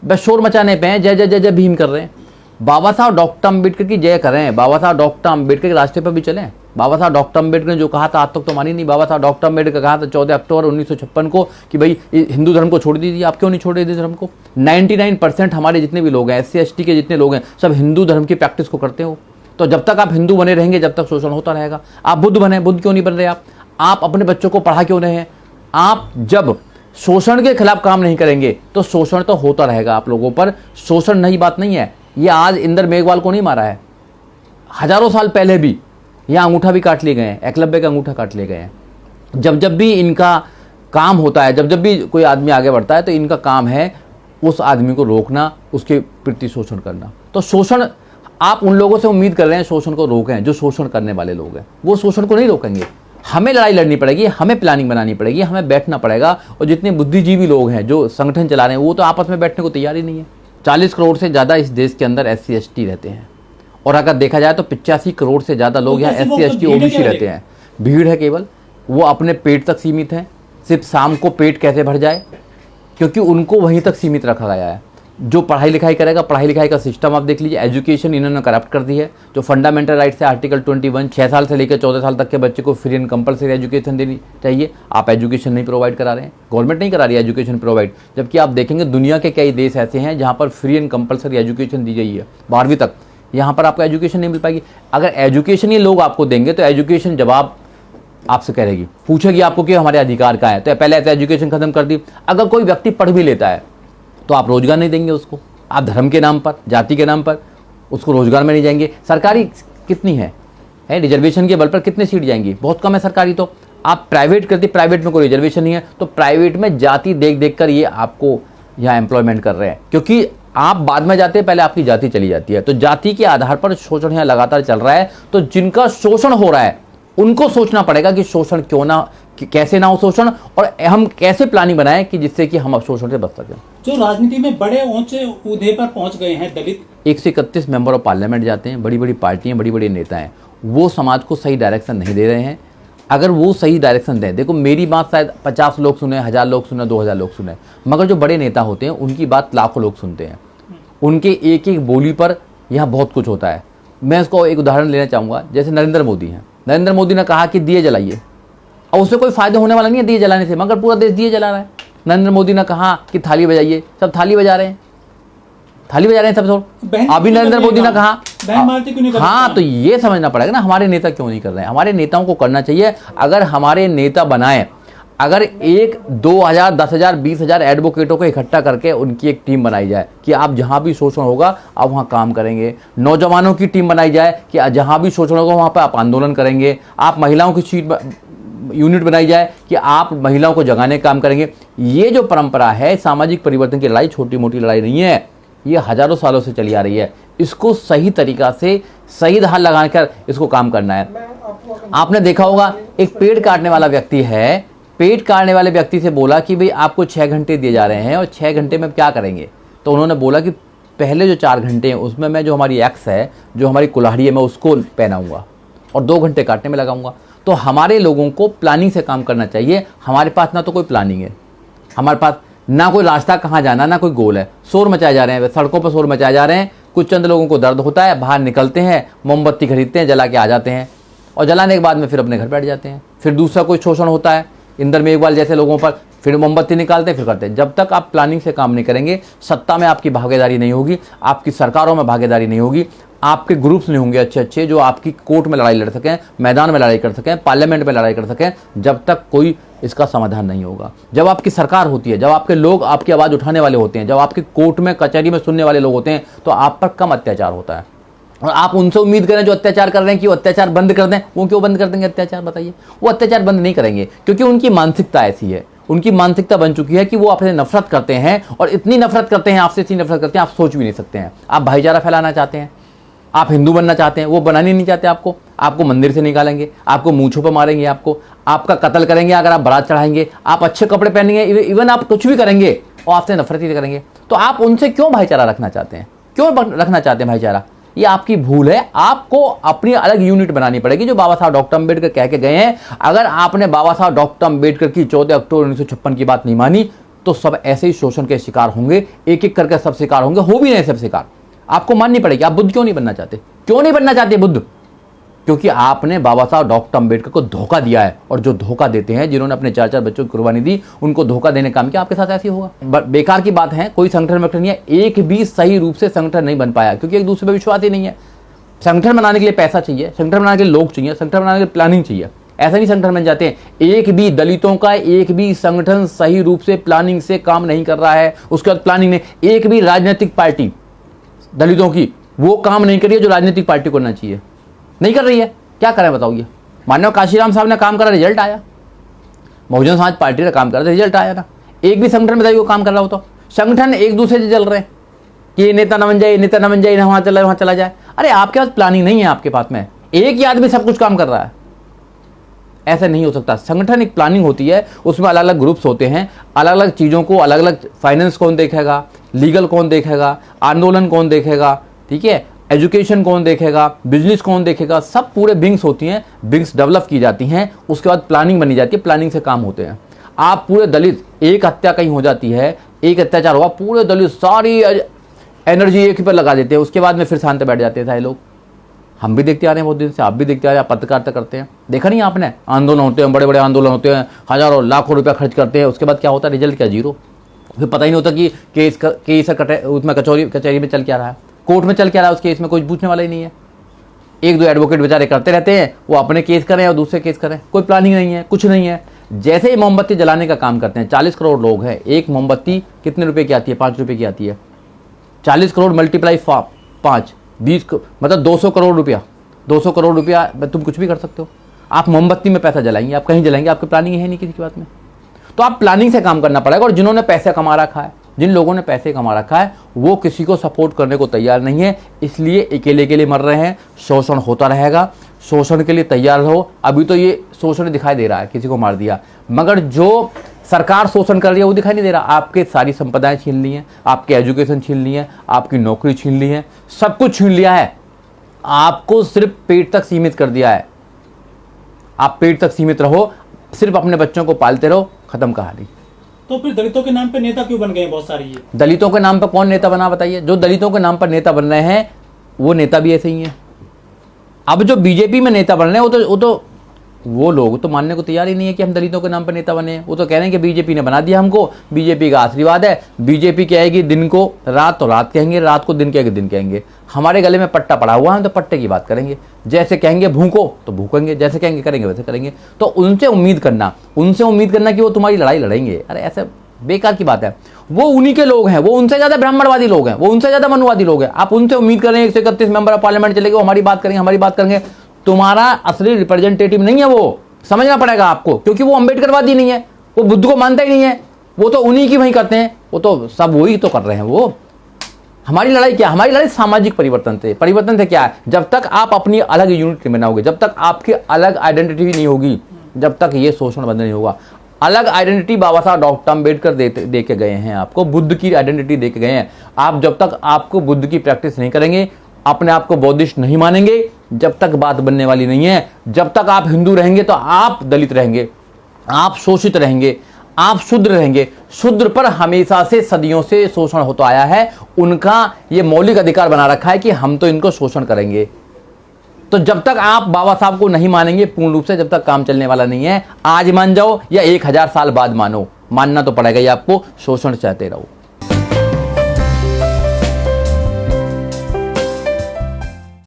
बस शोर मचाने पे हैं, जय जय जय जय भीम कर रहे हैं। बाबा साहब डॉक्टर अम्बेडकर की जय करें, बाबा साहब डॉक्टर अम्बेडकर के रास्ते पर भी चलें। बाबा साहब डॉक्टर अम्बेडकर ने जो कहा था आज तक तो मानी नहीं। बाबा साहब डॉक्टर अम्बेडकर कहा था 14 अक्टूबर 1956 को कि भाई हिंदू धर्म को छोड़ दीजिए। आप क्यों नहीं छोड़े हिंदू धर्म को? 99% हमारे जितने भी लोग हैं, SC ST के जितने लोग हैं, सब हिंदू धर्म की प्रैक्टिस को करते हो। तो जब तक आप हिंदू बने रहेंगे, जब तक शोषण होता रहेगा। आप बुद्ध बने, बुद्ध क्यों नहीं बन रहे आप अपने बच्चों को पढ़ा क्यों रहे हैं? आप जब शोषण के खिलाफ काम नहीं करेंगे तो शोषण तो होता रहेगा आप लोगों पर। शोषण नई बात नहीं है, ये आज इंदर मेघवाल को नहीं मारा है, हजारों साल पहले भी यहाँ अंगूठा भी काट लिए गए हैं, एकलव्य का अंगूठा काट लिए गए हैं। जब जब भी इनका काम होता है, जब जब भी कोई आदमी आगे बढ़ता है, तो इनका काम है उस आदमी को रोकना, उसके प्रति शोषण करना। तो शोषण आप उन लोगों से उम्मीद कर रहे हैं शोषण को रोकें, जो शोषण करने वाले लोग हैं, वो शोषण को नहीं रोकेंगे। हमें लड़ाई लड़नी पड़ेगी, हमें प्लानिंग बनानी पड़ेगी, हमें बैठना पड़ेगा। और जितने बुद्धिजीवी लोग हैं जो संगठन चला रहे हैं, वो तो आपस में बैठने को तैयार ही नहीं है। 40 करोड़ से ज़्यादा इस देश के अंदर SC ST रहते हैं, और अगर देखा जाए तो 85 करोड़ से ज़्यादा लोग यहाँ SC ST OBC रहते हैं। भीड़ है केवल, वो अपने पेट तक सीमित है। सिर्फ शाम को पेट कैसे भर जाए, क्योंकि उनको वहीं तक सीमित रखा गया है। जो पढ़ाई लिखाई करेगा, पढ़ाई लिखाई का सिस्टम आप देख लीजिए, एजुकेशन इन्होंने करप्ट कर दी है। जो फंडामेंटल राइट्स है आर्टिकल 21, 6 साल से लेकर 14 साल तक के बच्चे को फ्री एंड कंपलसरी एजुकेशन देनी चाहिए, आप एजुकेशन नहीं प्रोवाइड करा रहे हैं, गवर्नमेंट नहीं करा रही है एजुकेशन प्रोवाइड। जबकि आप देखेंगे दुनिया के कई देश ऐसे हैं जहाँ पर फ्री एंड कंपलसरी एजुकेशन दी गई है 12वीं तक। यहाँ पर आपको एजुकेशन नहीं मिल पाएगी। अगर एजुकेशन ही लोग आपको देंगे तो एजुकेशन जवाब आपसे करेगी, पूछेगी आपको कि हमारे अधिकार कहाँ है। तो पहले तो एजुकेशन खत्म कर दी। अगर कोई व्यक्ति पढ़ भी लेता है तो आप रोजगार नहीं देंगे उसको, आप धर्म के नाम पर, जाति के नाम पर उसको रोजगार में नहीं जाएंगे। सरकारी कितनी है रिजर्वेशन के बल पर कितने सीट जाएंगी? बहुत कम है सरकारी। तो आप प्राइवेट करती, प्राइवेट में कोई रिजर्वेशन नहीं है, तो प्राइवेट में जाति देख देख कर ये आपको यहाँ एम्प्लॉयमेंट कर रहे हैं, क्योंकि आप बाद में जाते हैं, पहले आपकी जाति चली जाती है। तो जाति के आधार पर शोषण यहाँ लगातार चल रहा है। तो जिनका शोषण हो रहा है उनको सोचना पड़ेगा कि शोषण क्यों ना, कैसे ना हो शोषण, और हम कैसे प्लानिंग बनाएं कि जिससे कि हम अब शोषण से बच सकें। जो राजनीति में बड़े ऊंचे उहदे पर पहुंच गए हैं दलित, 131 मेंबर ऑफ पार्लियामेंट जाते हैं, बड़ी बड़ी पार्टियां, बड़ी बड़ी नेता हैं, वो समाज को सही डायरेक्शन नहीं दे रहे हैं। अगर वो सही डायरेक्शन दें, देखो मेरी बात शायद 50 लोग सुने, 1000 लोग सुने, 2000 लोग सुने, मगर जो बड़े नेता होते हैं उनकी बात लाखों लोग सुनते हैं। उनके एक एक बोली पर यहाँ बहुत कुछ होता है। मैं इसको एक उदाहरण लेना चाहूँगा, जैसे नरेंद्र मोदी हैं। नरेंद्र मोदी ने कहा कि दिए जलाइए, और उससे कोई फायदा होने वाला नहीं है दिए जलाने से, मगर पूरा देश दिए जला रहा है। नरेंद्र मोदी ने कहा कि थाली बजाइए, सब थाली बजा रहे हैं, थाली बजा रहे हैं सब। अभी नरेंद्र मोदी ने कहा, हाँ, तो ये समझना पड़ेगा ना हमारे नेता क्यों नहीं कर रहे हैं। हमारे नेताओं को करना चाहिए। अगर हमारे नेता बनाए, अगर 1, 2000, 10,000, 20,000 एडवोकेटों को इकट्ठा करके उनकी एक टीम बनाई जाए कि आप जहां भी शोषण होगा आप वहां काम करेंगे। नौजवानों की टीम बनाई जाए कि जहां भी शोषण होगा वहां पर आप आंदोलन करेंगे। आप महिलाओं की यूनिट बनाई जाए कि आप महिलाओं को जगाने का काम करेंगे। ये जो परंपरा है, सामाजिक परिवर्तन की लड़ाई छोटी मोटी लड़ाई नहीं है, ये हजारों सालों से चली आ रही है। इसको सही तरीका से, सही धार लगा कर इसको काम करना है। आपने देखा होगा, एक पेड़ काटने वाला व्यक्ति है, पेड़ काटने वाले व्यक्ति से बोला कि भाई आपको 6 घंटे दिए जा रहे हैं और 6 घंटे में क्या करेंगे? तो उन्होंने बोला कि पहले जो 4 घंटे हैं उसमें मैं जो हमारी एक्स है, जो हमारी कुल्हाड़ी है, मैं उसको पहनाऊंगा और 2 घंटे काटने में लगाऊंगा। तो हमारे लोगों को प्लानिंग से काम करना चाहिए। हमारे पास ना तो कोई प्लानिंग है, हमारे पास ना कोई रास्ता कहाँ जाना, ना कोई गोल है। शोर मचाए जा रहे हैं, सड़कों पर शोर मचाए जा रहे हैं। कुछ चंद लोगों को दर्द होता है, बाहर निकलते हैं, मोमबत्ती खरीदते हैं, जला के आ जाते हैं, और जलाने के बाद में फिर अपने घर बैठ जाते हैं। फिर दूसरा कोई शोषण होता है इंदर मेघवाल जैसे लोगों पर, फिर मोमबत्ती निकालते हैं, फिर करते हैं। जब तक आप प्लानिंग से काम नहीं करेंगे, सत्ता में आपकी भागीदारी नहीं होगी, आपकी सरकारों में भागीदारी नहीं होगी, आपके ग्रुप्स नहीं होंगे अच्छे अच्छे जो आपकी कोर्ट में लड़ाई लड़ सकें, मैदान में लड़ाई कर सकें, पार्लियामेंट में लड़ाई कर सकें, जब तक कोई इसका समाधान नहीं होगा। जब आपकी सरकार होती है, जब आपके लोग आपकी आवाज़ उठाने वाले होते हैं, जब आपकी कोर्ट में कचहरी में सुनने वाले लोग होते हैं, तो आप पर कम अत्याचार होता है। और आप उनसे उम्मीद करें जो अत्याचार कर रहे हैं कि वो अत्याचार बंद कर दें। वो क्यों बंद कर देंगे अत्याचार, बताइए? वो अत्याचार बंद नहीं करेंगे, क्योंकि उनकी मानसिकता ऐसी है, उनकी मानसिकता बन चुकी है कि वो आपसे नफरत करते हैं, और इतनी नफरत करते हैं आपसे, इतनी नफरत करते हैं आप सोच भी नहीं सकते हैं। आप भाईचारा फैलाना चाहते हैं, आप हिंदू बनना चाहते हैं, वो बनाने नहीं चाहते आपको मंदिर से निकालेंगे, आपको मूंछों पर मारेंगे, आपका कत्ल करेंगे अगर आप बारात चढ़ाएंगे, आप अच्छे कपड़े पहनेंगे, इवन आप कुछ भी करेंगे और आपसे नफरत ही करेंगे। तो आप उनसे क्यों भाईचारा रखना चाहते हैं? क्यों रखना चाहते हैं भाईचारा? ये आपकी भूल है। आपको अपनी अलग यूनिट बनानी पड़ेगी, जो बाबा साहब डॉक्टर अम्बेडकर कह के गए हैं। अगर आपने बाबा साहब डॉक्टर अम्बेडकर की 14 अक्टूबर 1956 की बात नहीं मानी, तो सब ऐसे ही शोषण के शिकार होंगे, एक एक करके सब शिकार होंगे, हो भी नहीं सब शिकार। आपको माननी पड़ेगी। आप बुद्ध क्यों नहीं बनना चाहते? क्यों नहीं बनना चाहते बुद्ध? क्योंकि आपने बाबा साहब डॉक्टर अंबेडकर को धोखा दिया है, और जो धोखा देते हैं, जिन्होंने अपने 4-4 बच्चों की कुर्बानी दी, उनको धोखा देने का काम किया, आपके साथ ऐसे ही होगा। बेकार की बात है, कोई संगठन में नहीं है, एक भी सही रूप से संगठन नहीं बन पाया, क्योंकि एक दूसरे पर विश्वास ही नहीं है। संगठन बनाने के लिए पैसा चाहिए, संगठन बनाने के लिए लोग चाहिए, संगठन बनाने के लिए प्लानिंग चाहिए। ऐसा नहीं संगठन बन जाते हैं। एक भी दलितों का एक भी संगठन सही रूप से प्लानिंग से काम नहीं कर रहा है। उसके बाद प्लानिंग ने एक भी राजनीतिक पार्टी दलितों की वो काम नहीं करी है जो राजनीतिक पार्टी करना चाहिए, नहीं कर रही है। क्या करें बताओ? ये मानव काशीराम साहब ने काम करा, रिजल्ट आया। बहुजन समाज पार्टी ने काम करा, रिजल्ट आया ना। एक भी संगठन बताइए वो काम कर रहा हो तो? संगठन एक दूसरे से चल रहे हैं कि ये नेता न बन जाए, नेता न बन जाए, वहां चला जाए। अरे आपके पास प्लानिंग नहीं है, आपके पास में एक ही आदमी सब कुछ काम कर रहा है। ऐसा नहीं हो सकता। संगठन एक प्लानिंग होती है, उसमें अलग अलग ग्रुप्स होते हैं, अलग अलग चीज़ों को, अलग अलग फाइनेंस कौन देखेगा, लीगल कौन देखेगा, आंदोलन कौन देखेगा, ठीक है, एजुकेशन कौन देखेगा, बिजनेस कौन देखेगा, सब पूरे विंग्स होती हैं, विंग्स डेवलप की जाती हैं, उसके बाद प्लानिंग बनी जाती है, प्लानिंग से काम होते हैं। आप पूरे दलित, एक हत्या कहीं हो जाती है, एक अत्याचार हुआ, पूरे दलित सारी एनर्जी एक ही पर लगा देते हैं, उसके बाद में फिर शांत बैठ जाते हैं सारे लोग। हम भी देखते आ रहे हैं बहुत दिन से, आप भी देखते आ रहे हैं, पत्रकारिता करते हैं, देखा नहीं आपने? आंदोलन होते हैं, बड़े बड़े आंदोलन होते हैं, हजारों लाखों रुपया खर्च करते हैं, उसके बाद क्या होता है? रिजल्ट क्या? जीरो। फिर पता ही नहीं होता कि केस उसमें कचहरी में चल क्या रहा है, कोर्ट में चल क्या रहा है, उस केस में कोई पूछने वाला ही नहीं है। एक दो एडवोकेट बेचारे करते रहते हैं, वो अपने केस करें और दूसरे केस करें, कोई प्लानिंग नहीं है, कुछ नहीं है। जैसे ही मोमबत्ती जलाने का काम करते हैं, 40 करोड़ लोग हैं, एक मोमबत्ती कितने रुपए की आती है? 5 रुपए की आती है। 40 करोड़ मल्टीप्लाई 5, 20 मतलब 200 करोड़ रुपया। 200 करोड़ रुपया तुम कुछ भी कर सकते हो। आप मोमबत्ती में पैसा जलाएंगे, आप कहीं जलाएंगे, आपकी प्लानिंग है नहीं किसी की बात में। तो आप प्लानिंग से काम करना पड़ेगा। और जिन्होंने पैसे कमा रखा है, जिन लोगों ने पैसे कमा रखा है, वो किसी को सपोर्ट करने को तैयार नहीं है, इसलिए अकेले के लिए मर रहे हैं। शोषण होता रहेगा, शोषण के लिए तैयार रहो। अभी तो ये शोषण दिखाई दे रहा है, किसी को मार दिया, मगर जो सरकार शोषण कर रही है वो दिखाई नहीं दे रहा। आपके सारी संपदाएं छीन ली हैं, आपके एजुकेशन छीन ली है, आपकी नौकरी छीन ली है, सब कुछ छीन लिया है। आपको सिर्फ पेट तक सीमित कर दिया है। आप पेट तक सीमित रहो, सिर्फ अपने बच्चों को पालते रहो, खत्म कहानी। तो फिर दलितों के नाम पे नेता क्यों बन गए हैं बहुत सारे? ये दलितों के नाम पर कौन नेता बना बताइए? जो दलितों के नाम पर नेता बन रहे हैं वो नेता भी ऐसे ही हैं। अब जो बीजेपी में नेता बन रहे हैं वो लोग तो मानने को तैयार ही नहीं है कि हम दलितों के नाम पर नेता बने। वो तो कह रहे हैं कि बीजेपी ने बना दिया हमको, बीजेपी का आशीर्वाद है, बीजेपी कहेगी दिन को रात तो रात कहेंगे, रात को दिन कहेंगे दिन कहेंगे। हमारे गले में पट्टा पड़ा हुआ है, हम तो पट्टे की बात करेंगे। जैसे कहेंगे भूखो तो भूखेंगे, जैसे कहेंगे करेंगे वैसे करेंगे। तो उनसे उम्मीद करना कि वो तुम्हारी लड़ाई लड़ेंगे, अरे ऐसे बेकार की बात है। वो उन्हीं के लोग हैं, वो उनसे ज्यादा ब्राह्मणवादी लोग हैं, वो उनसे ज्यादा मनुवादी लोग हैं। आप उनसे उम्मीद करें 131 मेंबर ऑफ पार्लियामेंट चलेंगे, वो हमारी बात करेंगे। तुम्हारा असली रिप्रेजेंटेटिव नहीं है वो, समझना पड़ेगा आपको, क्योंकि वो अंबेडकरवादी नहीं है, वो बुद्ध को मानता ही नहीं है। वो तो उन्हीं की वही करते हैं, वो तो सब वही तो कर रहे हैं। वो हमारी लड़ाई क्या? हमारी लड़ाई सामाजिक परिवर्तन से। परिवर्तन से क्या है? जब तक आप अपनी अलग यूनिट बनाओगे, जब तक आपकी अलग आइडेंटिटी नहीं होगी, जब तक ये शोषण बंद नहीं होगा। अलग आइडेंटिटी बाबा साहब डॉक्टर अंबेडकर दे के गए हैं आपको, बुद्ध की आइडेंटिटी दे के गए हैं। आप जब तक आपको बुद्ध की प्रैक्टिस नहीं करेंगे, अपने आप को बौद्धिस्ट नहीं मानेंगे, जब तक बात बनने वाली नहीं है। जब तक आप हिंदू रहेंगे तो आप दलित रहेंगे, आप शोषित रहेंगे, आप शूद्र रहेंगे। शूद्र पर हमेशा से सदियों से शोषण होता आया है। उनका ये मौलिक अधिकार बना रखा है कि हम तो इनको शोषण करेंगे। तो जब तक आप बाबा साहब को नहीं मानेंगे पूर्ण रूप से, जब तक काम चलने वाला नहीं है। आज मान जाओ या 1000 साल बाद मानो, मानना तो पड़ेगा ही आपको। शोषण चाहते रहो।